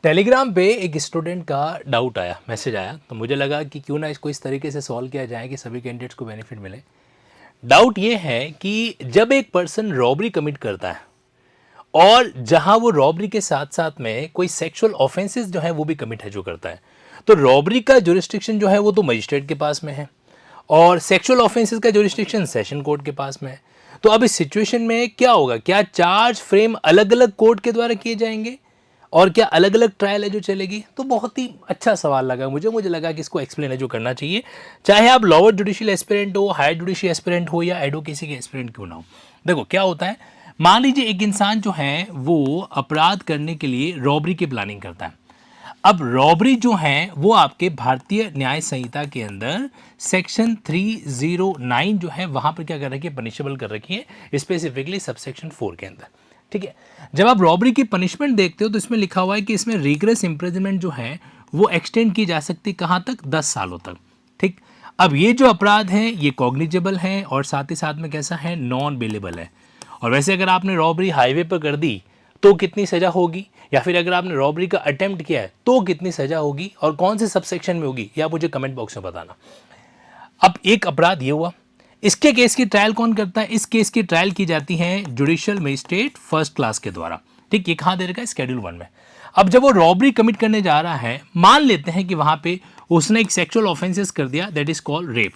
Telegram पे एक student का डाउट आया, मैसेज आया, तो मुझे लगा कि क्यों ना इसको इस तरीके से सॉल्व किया जाए कि सभी कैंडिडेट्स को बेनिफिट मिले। डाउट ये है कि जब एक पर्सन रॉबरी कमिट करता है और जहां वो रॉबरी के साथ साथ में कोई सेक्सुअल ऑफेंसेस जो है वो भी कमिट है जो करता है, तो रॉबरी का जुरिस्डिक्शन जो है वो तो मजिस्ट्रेट के पास में है और सेक्सुअल ऑफेंसेस का जुरिस्डिक्शन सेशन कोर्ट के पास में है। तो अब इस सिचुएशन में क्या होगा, क्या चार्ज फ्रेम अलग अलग कोर्ट के द्वारा किए जाएंगे और क्या अलग अलग ट्रायल है जो चलेगी? तो बहुत ही अच्छा सवाल लगा मुझे लगा कि इसको एक्सप्लेन है जो करना चाहिए, चाहे आप लोअर जुडिशियल एस्पिरेंट हो, हायर जुडिशियल एस्पिरेंट हो या एडवोकेसी के एस्पिरेंट क्यों ना हो। देखो क्या होता है, मान लीजिए एक इंसान जो है वो अपराध करने के लिए रॉबरी की प्लानिंग करता है। अब रॉबरी जो है वो आपके भारतीय न्याय संहिता के अंदर सेक्शन 309 जो है वहां पर क्या कर रखी है, पनिशेबल कर रखी है, स्पेसिफिकली सबसेक्शन 4 के अंदर। ठीक है, जब आप रॉबरी की पनिशमेंट देखते हो तो इसमें लिखा हुआ है कि इसमें रिग्रेस इम्प्रिजनमेंट जो है वो एक्सटेंड की जा सकती कहां तक, 10 सालों तक। ठीक, अब ये जो अपराध है ये कॉग्निजेबल है और साथ ही साथ में कैसा है, नॉन बेलेबल है। और वैसे अगर आपने रॉबरी हाईवे पर कर दी तो कितनी सजा होगी, या फिर अगर आपने रॉबरी का अटेम्प्ट किया है तो कितनी सजा होगी और कौन से सबसेक्शन में होगी, या मुझे कमेंट बॉक्स में बताना। अब एक अपराध ये हुआ, इसके केस की ट्रायल कौन करता है? इस केस की ट्रायल की जाती है जुडिशियल मजिस्ट्रेट फर्स्ट क्लास के द्वारा। ठीक, ये कहां दे रखा है, शेड्यूल 1 में। अब जब वो रॉबरी कमिट करने जा रहा है, मान लेते हैं कि वहां पे उसने एक सेक्सुअल ऑफेंसेस कर दिया, दैट इज कॉल्ड रेप।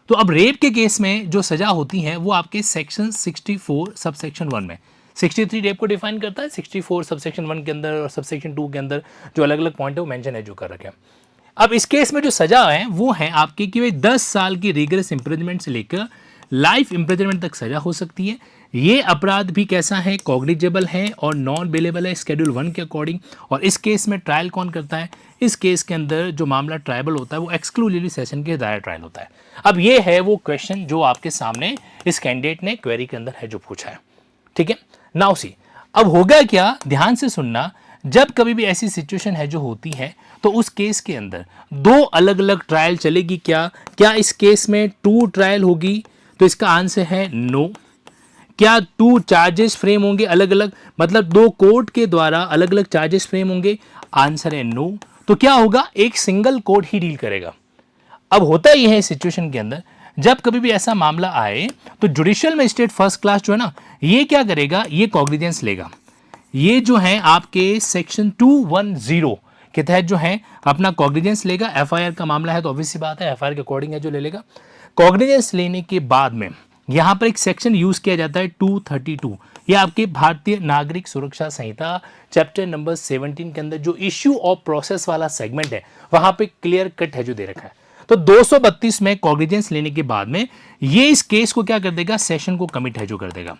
तो अब रेप के केस में जो सजा होती है वो आपके सेक्शन 64 सबसेक्शन 1 में, 63 रेप को डिफाइन करता है, 64 सबसेक्शन 1 के अंदर और सबसेक्शन 2 के अंदर जो अलग अलग पॉइंट है वो मेंशन है जो कर रखे हैं। अब इस केस में जो सजा है वो है आपकी कि भाई 10 साल की रिगरस इम्प्रिजनमेंट से लेकर लाइफ इम्प्रिजनमेंट तक सजा हो सकती है। ये अपराध भी कैसा है, कॉग्निजेबल है और नॉन बेलेबल है शेड्यूल 1 के अकॉर्डिंग। और इस केस में ट्रायल कौन करता है? इस केस के अंदर जो मामला ट्रायबल होता है वो एक्सक्लूसिवली सेशन के दायरे ट्रायल होता है। अब ये है वो क्वेश्चन जो आपके सामने इस कैंडिडेट ने क्वेरी के अंदर है जो पूछा है। ठीक है, नाउ सी, अब होगा क्या, ध्यान से सुनना। जब कभी भी ऐसी सिचुएशन है जो होती है तो उस केस के अंदर दो अलग अलग ट्रायल चलेगी क्या? क्या इस केस में 2 ट्रायल होगी? तो इसका आंसर है नो। क्या 2 चार्जेस फ्रेम होंगे अलग अलग, मतलब 2 कोर्ट के द्वारा अलग अलग चार्जेस फ्रेम होंगे? आंसर है नो। तो क्या होगा, एक सिंगल कोर्ट ही डील करेगा। अब होता ही है इस सिचुएशन के अंदर, जब कभी भी ऐसा मामला आए तो जुडिशियल मजिस्ट्रेट फर्स्ट क्लास जो है ना, ये क्या करेगा, ये कॉग्निजेंस लेगा। ये जो है आपके सेक्शन 210 के तहत जो है अपना कॉग्निजेंस लेगा। एफआईआर का मामला है तो ऑब्वियस सी बात है एफआईआर के अकॉर्डिंग है जो ले लेगा। कॉग्निजेंस लेने के बाद में यहां पर एक सेक्शन यूज किया जाता है 232, ये आपके भारतीय नागरिक सुरक्षा संहिता चैप्टर नंबर 17 के अंदर जो इश्यू ऑफ प्रोसेस वाला सेगमेंट है वहां पे क्लियर कट है जो दे रखा है। तो 232 में कॉग्निजेंस लेने के बाद में ये इस केस को क्या कर देगा, सेशन को कमिट है जो कर देगा।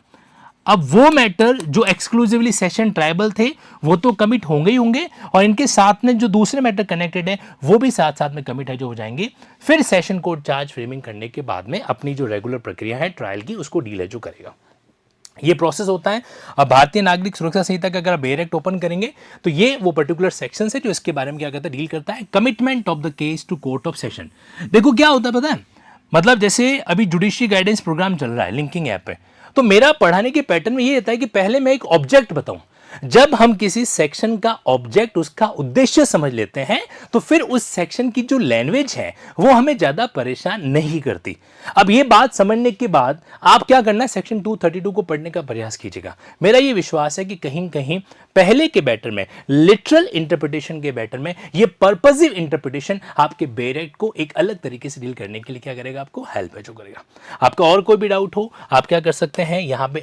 अब वो मैटर जो एक्सक्लूसिवली सेशन ट्राइबल थे वो तो कमिट होंगे ही होंगे, और इनके साथ में जो दूसरे मैटर कनेक्टेड है वो भी साथ साथ में कमिट है जो हो जाएंगे। फिर सेशन कोर्ट चार्ज फ्रेमिंग करने के बाद में अपनी जो रेगुलर प्रक्रिया है ट्रायल की उसको डील है जो करेगा। ये प्रोसेस होता है। अब भारतीय नागरिक सुरक्षा संहिता का अगर आप बेयर एक्ट ओपन करेंगे तो ये वो पर्टिकुलर सेक्शन है जो इसके बारे में क्या करता है, डील करता है, commitment of the case to court of session. देखो क्या होता है पता है, मतलब जैसे अभी जुडिशरी गाइडेंस प्रोग्राम चल रहा है लिंकिंग ऐप पे, तो मेरा पढ़ाने के पैटर्न में ये रहता है कि पहले मैं एक ऑब्जेक्ट बताऊं। जब हम किसी सेक्शन का ऑब्जेक्ट, उसका उद्देश्य समझ लेते हैं तो फिर उस सेक्शन की जो लैंग्वेज है वो हमें ज्यादा परेशान नहीं करती। अब ये बात समझने के बाद आप क्या करना है, सेक्शन 232 को पढ़ने का प्रयास कीजिएगा। मेरा ये विश्वास है कि कहीं कहीं पहले के बैटर में, लिटरल इंटरप्रिटेशन के बैटर में, ये पर्पसिव इंटरप्रिटेशन आपके बेयर एक्ट को एक अलग तरीके से डील करने के लिए क्या करेगा, आपको हेल्प है जो करेगा। आपका और कोई भी डाउट हो आप क्या कर सकते हैं, यहाँ पे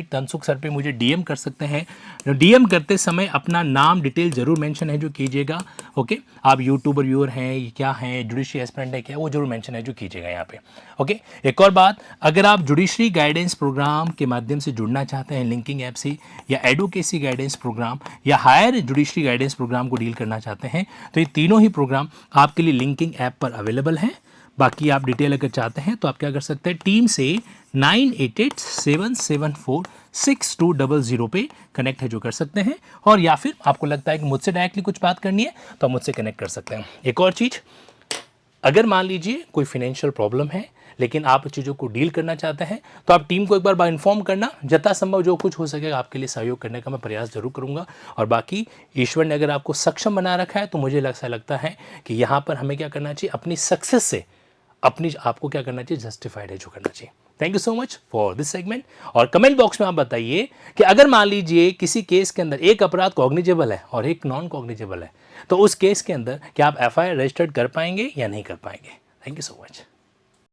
@तनसुख सर पे मुझे डीएम कर सकते हैं। डीएम करते समय अपना नाम डिटेल जरूर मेंशन है जो कीजिएगा। ओके, आप यूट्यूबर व्यूअर हैं, क्या हैं, जुडिशरी एस्पिरेंट है क्या, वो जरूर मेंशन है जो कीजिएगा यहाँ पे। ओके, एक और बात, अगर आप जुडिशरी गाइडेंस प्रोग्राम के माध्यम से जुड़ना चाहते हैं लिंकिंग ऐप से, या एडवोकेसी गाइडेंस प्रोग्राम या हायर जुडिशरी गाइडेंस प्रोग्राम को डील करना चाहते हैं, तो ये तीनों ही प्रोग्राम आपके लिए लिंकिंग ऐप पर अवेलेबल हैं। बाकी आप डिटेल अगर चाहते हैं तो आप क्या कर सकते हैं, टीम से 9887746200 पे कनेक्ट है जो कर सकते हैं, और या फिर आपको लगता है कि मुझसे डायरेक्टली कुछ बात करनी है तो आप मुझसे कनेक्ट कर सकते हैं। एक और चीज़, अगर मान लीजिए कोई फाइनेंशियल प्रॉब्लम है लेकिन आप चीज़ों को डील करना चाहते हैं तो आप टीम को एक बार इन्फॉर्म करना, जथासंभव जो कुछ हो सकेगा आपके लिए सहयोग करने का मैं प्रयास जरूर करूंगा। और बाकी ईश्वर ने अगर आपको सक्षम बना रखा है तो मुझे ऐसा लगता है कि यहाँ पर हमें क्या करना चाहिए, अपनी सक्सेस से अपनी आपको क्या करना चाहिए, जस्टिफाइड है जो करना चाहिए। Thank you so much for this segment. और कमेंट बॉक्स में आप बताइए कि अगर मान लीजिए किसी केस के अंदर एक अपराध कॉग्निजेबल है और एक नॉन कॉग्निजेबल है, तो उस केस के अंदर क्या आप एफआईआर रजिस्टर्ड कर पाएंगे या नहीं कर पाएंगे। Thank you so much.